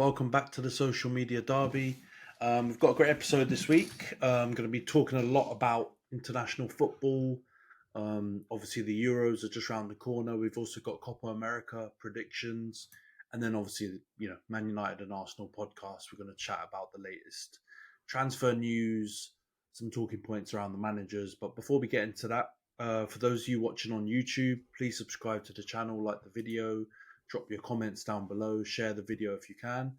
welcome back to the Social Media Derby. We've got a great episode this week. I'm going to be talking a lot about international football. Obviously, the Euros are just around the corner. We've also got Copa America predictions. And then obviously, Man United and Arsenal podcast. We're going to chat about the latest transfer news, some talking points around the managers. But before we get into that, for those of you watching on YouTube, please subscribe to the channel, like the video, drop your comments down below, share the video if you can.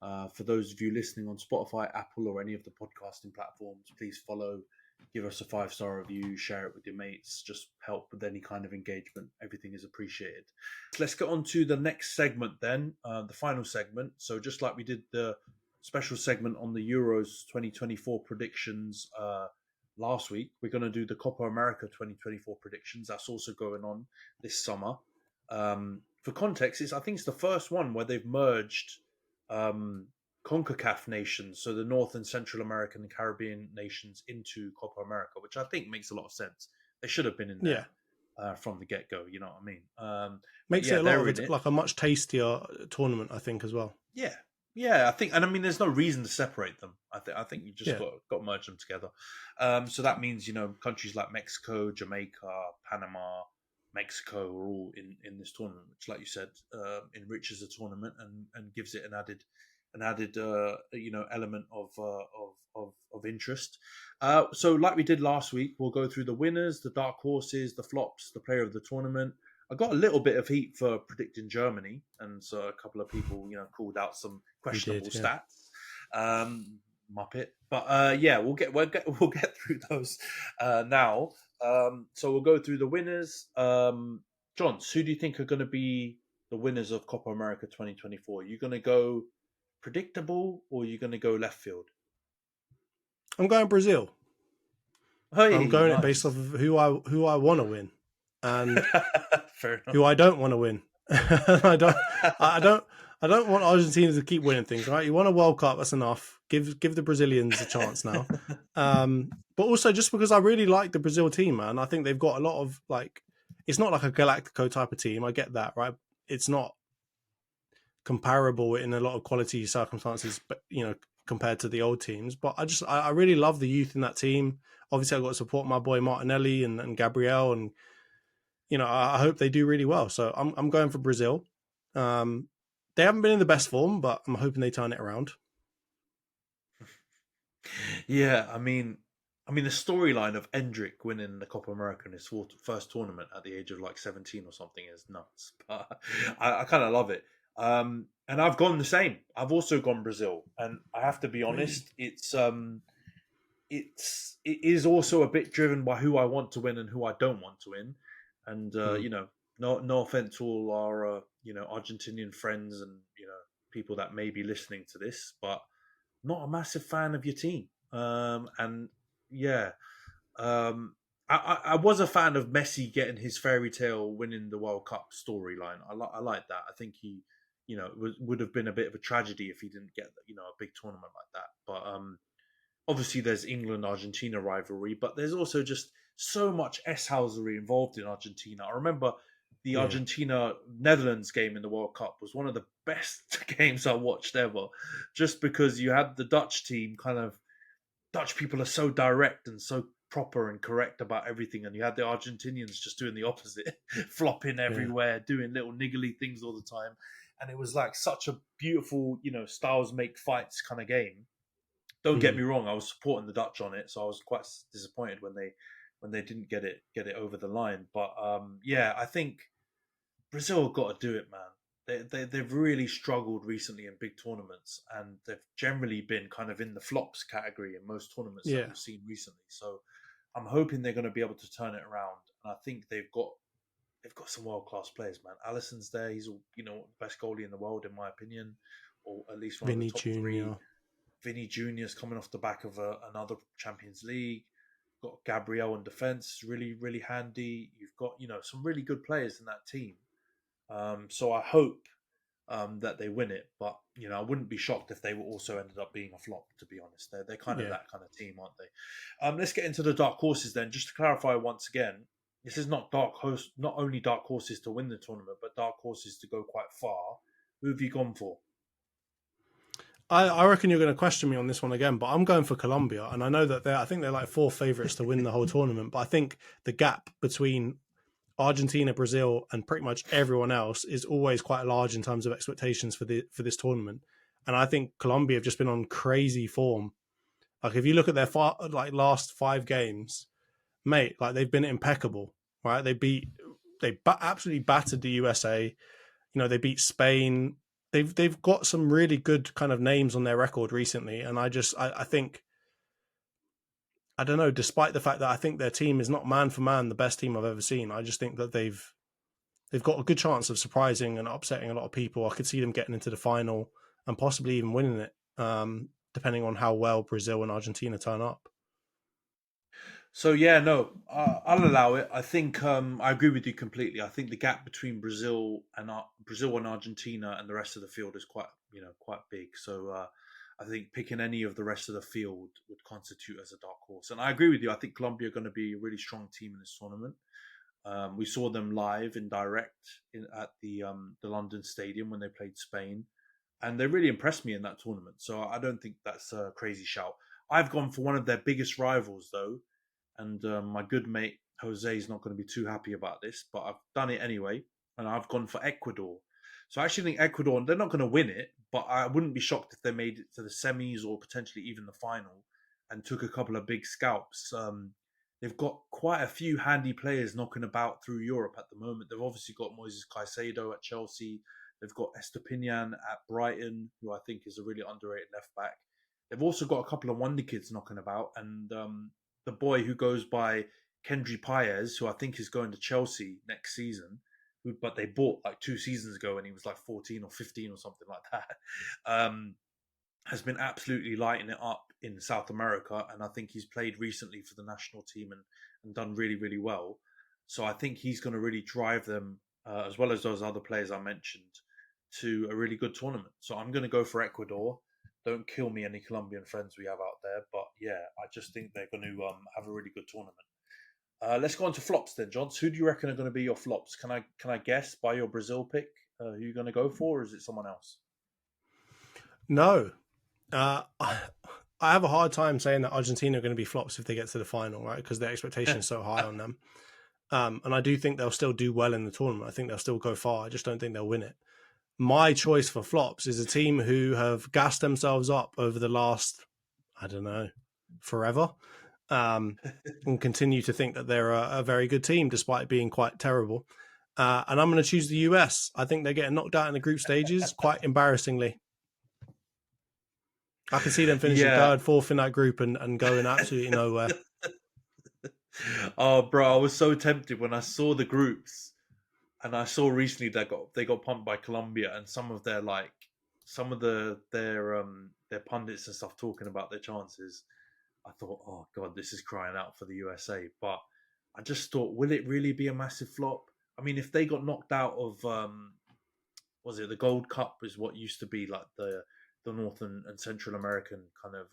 For those of you listening on Spotify, Apple, or any of the podcasting platforms, please follow, give us a 5-star review, share it with your mates, just help with any kind of engagement. Everything is appreciated. Let's get on to the next segment then, the final segment. So just like we did the special segment on the Euros 2024 predictions last week, we're going to do the Copa America 2024 predictions. That's also going on this summer. For context, I think it's the first one where they've merged CONCACAF nations, so the North and Central American and Caribbean nations, into Copa America, which I think makes a lot of sense. They should have been in there from the get-go, you know what I mean? Makes it a lot of like a much tastier tournament, I think, as well. Yeah, I think, and I mean, there's no reason to separate them. I think you just got to merge them together. So that means, countries like Mexico, Jamaica, Panama, Mexico are all in this tournament, which, like you said, enriches the tournament and gives it an added element of interest. So, like we did last week, we'll go through the winners, the dark horses, the flops, the player of the tournament. I got a little bit of heat for predicting Germany, and so a couple of people, called out some questionable stats. Muppet, but we'll get through those now. So we'll go through the winners. John, who do you think are going to be the winners of Copa America 2024? Are you going to go predictable, or are you going to go left field? I'm going Brazil. Hey, I'm going it based off of who I want to win, and who I don't want to win. I don't want Argentina to keep winning things. Right? You won a World Cup, that's enough. Give the Brazilians a chance now. But also just because I really like the Brazil team, man. I think they've got a lot of it's not like a Galactico type of team. I get that, right? It's not comparable in a lot of quality circumstances, but compared to the old teams. But I really love the youth in that team. Obviously, I've got to support my boy Martinelli and Gabriel, and I hope they do really well. So I'm going for Brazil. They haven't been in the best form, but I'm hoping they turn it around. Yeah, I mean the storyline of Endrick winning the Copa America in his first tournament at the age of 17 or something is nuts. But I kind of love it. And I've gone the same. I've also gone Brazil, and I have to be honest, it is also a bit driven by who I want to win and who I don't want to win. And no offense to all our Argentinian friends and people that may be listening to this, but not a massive fan of your team. I was a fan of Messi getting his fairy tale winning the World Cup storyline. I like that. I think he, would have been a bit of a tragedy if he didn't get a big tournament like that. But obviously there's England-Argentina rivalry, but there's also just so much S-housery involved in Argentina. I remember the Argentina-Netherlands game in the World Cup was one of the best games I watched ever, just because you had the Dutch team Dutch people are so direct and so proper and correct about everything, and you had the Argentinians just doing the opposite, flopping everywhere, doing little niggly things all the time. And it was such a beautiful, styles make fights kind of game. Don't get me wrong, I was supporting the Dutch on it, so I was quite disappointed when they didn't get it over the line. But I think Brazil have got to do it, man. They've really struggled recently in big tournaments, and they've generally been kind of in the flops category in most tournaments that we've seen recently. So I'm hoping they're going to be able to turn it around, and I think they've got some world-class players, man. Alisson's there. He's the best goalie in the world, in my opinion, or at least one of the top three. Vinny Jr.'s coming off the back of another Champions League. Got Gabriel in defence, really, really handy. You've got, some really good players in that team. So I hope that they win it. But, I wouldn't be shocked if they also ended up being a flop, to be honest. They're kind of that kind of team, aren't they? Let's get into the dark horses then. Just to clarify once again, this is not only dark horses to win the tournament, but dark horses to go quite far. Who have you gone for? I reckon you're going to question me on this one again, but I'm going for Colombia, and I know that I think they're like 4 favourites to win the whole tournament. But I think the gap between Argentina, Brazil, and pretty much everyone else is always quite large in terms of expectations for this tournament. And I think Colombia have just been on crazy form. Like if you look at their last 5 games, mate, like they've been impeccable, right? They absolutely battered the USA. They beat Spain. They've got some really good kind of names on their record recently, and I think, I don't know, despite the fact that I think their team is not man for man the best team I've ever seen, I just think that they've got a good chance of surprising and upsetting a lot of people. I could see them getting into the final and possibly even winning it, depending on how well Brazil and Argentina turn up. So yeah, no, I'll allow it. I think I agree with you completely. I think the gap between Brazil and Argentina and the rest of the field is quite big. So I think picking any of the rest of the field would constitute as a dark horse. And I agree with you. I think Colombia are going to be a really strong team in this tournament. We saw them live in direct at the London Stadium when they played Spain, and they really impressed me in that tournament. So I don't think that's a crazy shout. I've gone for one of their biggest rivals though, and my good mate Jose is not going to be too happy about this, but I've done it anyway, and I've gone for Ecuador. So I actually think Ecuador, they're not going to win it, but I wouldn't be shocked if they made it to the semis or potentially even the final and took a couple of big scalps. They've got quite a few handy players knocking about through Europe at the moment. They've obviously got Moises Caicedo at Chelsea. They've got Estepinian at Brighton, who I think is a really underrated left back. They've also got a couple of wonder kids knocking about, and the boy who goes by Kendry Paez, who I think is going to Chelsea next season, but they bought like 2 seasons ago and he was like 14 or 15 or something like that, has been absolutely lighting it up in South America. And I think he's played recently for the national team and done really, really well. So I think he's going to really drive them, as well as those other players I mentioned, to a really good tournament. So I'm going to go for Ecuador. Don't kill me, any Colombian friends we have out there. But yeah, I just think they're going to have a really good tournament. Let's go on to flops then, John. Who do you reckon are going to be your flops? Can I guess by your Brazil pick who you're going to go for, or is it someone else? No, I have a hard time saying that Argentina are going to be flops if they get to the final, right? Because their expectation is so high on them. And I do think they'll still do well in the tournament. I think they'll still go far. I just don't think they'll win it. My choice for flops is a team who have gassed themselves up over the last, I don't know, forever, and continue to think that they're a very good team despite being quite terrible. And I'm going to choose the US. I think they're getting knocked out in the group stages quite embarrassingly. I can see them finishing 3rd, 4th in that group and going absolutely nowhere. Oh, bro, I was so tempted when I saw the groups, and I saw recently they got pumped by Colombia, and some of their pundits and stuff talking about their chances. I thought, oh god, this is crying out for the USA. But I just thought, will it really be a massive flop? I mean, if they got knocked out of, was it the Gold Cup? Is what used to be like the North and Central American kind of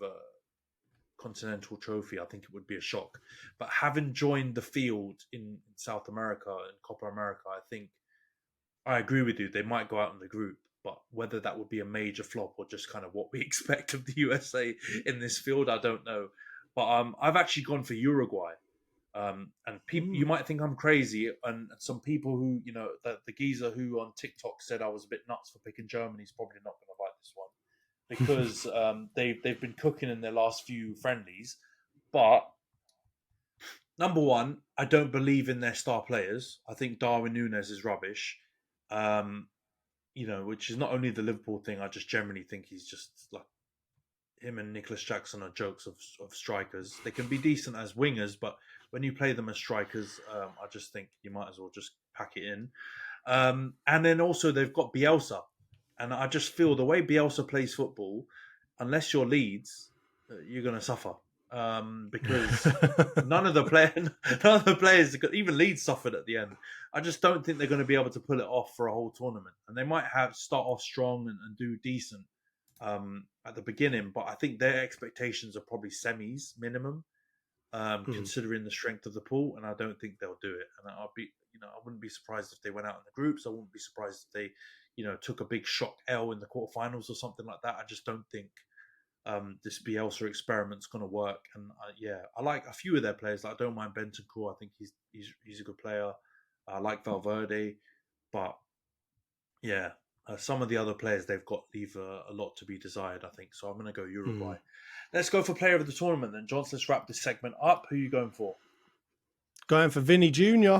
continental trophy, I think it would be a shock. But having joined the field in South America and Copa America, I think I agree with you. They might go out in the group, but whether that would be a major flop or just kind of what we expect of the USA in this field, I don't know. But I've actually gone for Uruguay. And people, you might think I'm crazy, and some people who, the geezer who on TikTok said I was a bit nuts for picking Germany is probably not going to like this one, because they've been cooking in their last few friendlies. But number one, I don't believe in their star players. I think Darwin Núñez is rubbish. Which is not only the Liverpool thing. I just generally think he's just like, him and Nicholas Jackson are jokes of strikers. They can be decent as wingers, but when you play them as strikers, I just think you might as well just pack it in. And then also they've got Bielsa, and I just feel the way Bielsa plays football, unless you're Leeds, you're going to suffer. Because none of the players, even Leeds suffered at the end. I just don't think they're going to be able to pull it off for a whole tournament. And they might start off strong and do decent at the beginning, but I think their expectations are probably semis minimum, considering the strength of the pool, and I don't think they'll do it. And I wouldn't be surprised if they went out in the groups. I wouldn't be surprised if they took a big shock L in the quarterfinals or something like that. I just don't think this Bielsa experiment's going to work. And I like a few of their players. Like, I don't mind Bentancur. I think he's a good player. I like Valverde, but some of the other players they've got leave a lot to be desired, I think. So I'm going to go Uruguay. Let's go for player of the tournament then. John, let's wrap this segment up. Who are you going for? Going for Vinny Jr.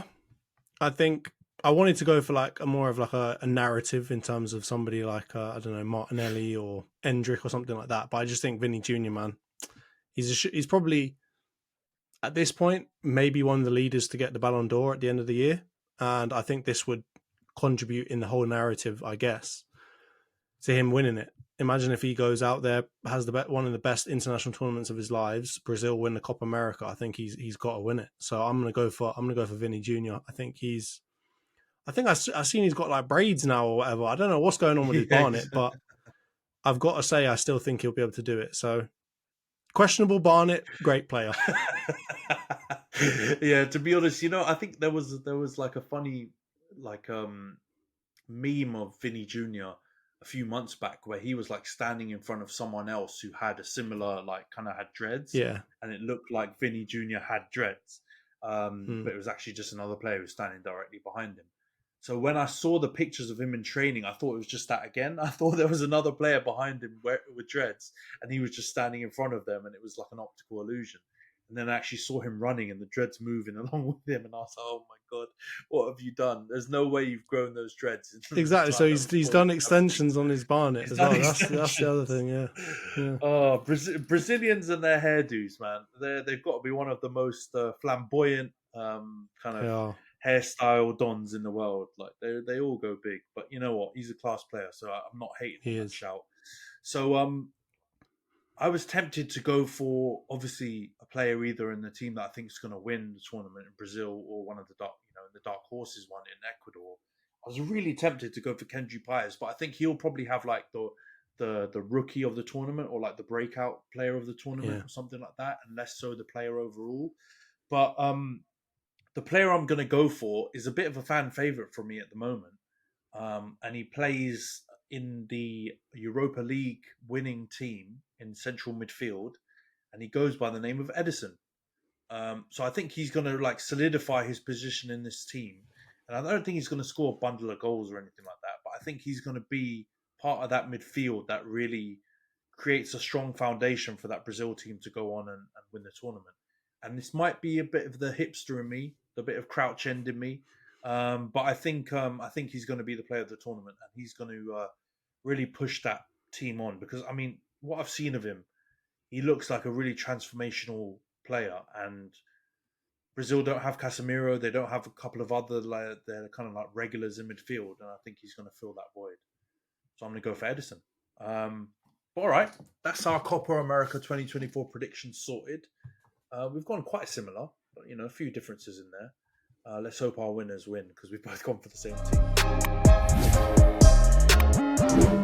I think I wanted to go for like a narrative in terms of somebody like, I don't know, Martinelli or Endrick or something like that. But I just think Vinny Jr., man, he's probably, at this point, maybe one of the leaders to get the Ballon d'Or at the end of the year. And I think this would contribute in the whole narrative, I guess, to him winning it. Imagine if he goes out there, has one of the best international tournaments of his lives. Brazil win the Copa America. I think he's got to win it. So I'm gonna go for Vinny Jr. I think I've seen he's got like braids now or whatever. I don't know what's going on with his Barnet, but I've got to say I still think he'll be able to do it. So questionable Barnet, great player. Yeah, to be honest, I think there was like a funny meme of Vinny Jr. a few months back where he was like standing in front of someone else who had a similar kind of had dreads. Yeah. And it looked like Vinny Jr. had dreads. But it was actually just another player who was standing directly behind him. So when I saw the pictures of him in training, I thought it was just that again. I thought there was another player behind him with dreads and he was just standing in front of them and it was like an optical illusion. And then I actually saw him running and the dreads moving along with him. And I was like, oh my God, what have you done? There's no way you've grown those dreads. Exactly. So he's done extensions on his Barnet as well. That's the other thing, yeah. Oh, Brazilians and their hairdos, man. They've got to be one of the most flamboyant hairstyle dons in the world. Like they all go big. But you know what? He's a class player, so I'm not hating that shout. So I was tempted to go for obviously a player either in the team that I think is going to win the tournament in Brazil or one of the dark horses one in Ecuador. I was really tempted to go for Kendry Páez, but I think he'll probably have like the rookie of the tournament or like the breakout player of the tournament or something like that, and less so the player overall. But the player I'm going to go for is a bit of a fan favorite for me at the moment, and he plays in the Europa League winning team in central midfield, and he goes by the name of Ederson. So I think he's going to like solidify his position in this team, and I don't think he's going to score a bundle of goals or anything like that, but I think he's going to be part of that midfield that really creates a strong foundation for that Brazil team to go on and win the tournament. And this might be a bit of the hipster in me, the bit of Crouch End in me, but I think he's going to be the player of the tournament, and he's going to really push that team on, because I mean, what I've seen of him, he looks like a really transformational player. And Brazil don't have Casemiro, they don't have a couple of other they're kind of like regulars in midfield, and I think he's going to fill that void. So I'm going to go for Ederson. All right, that's our Copa America 2024 predictions sorted. We've gone quite similar, but a few differences in there. Let's hope our winners win, because we've both gone for the same team.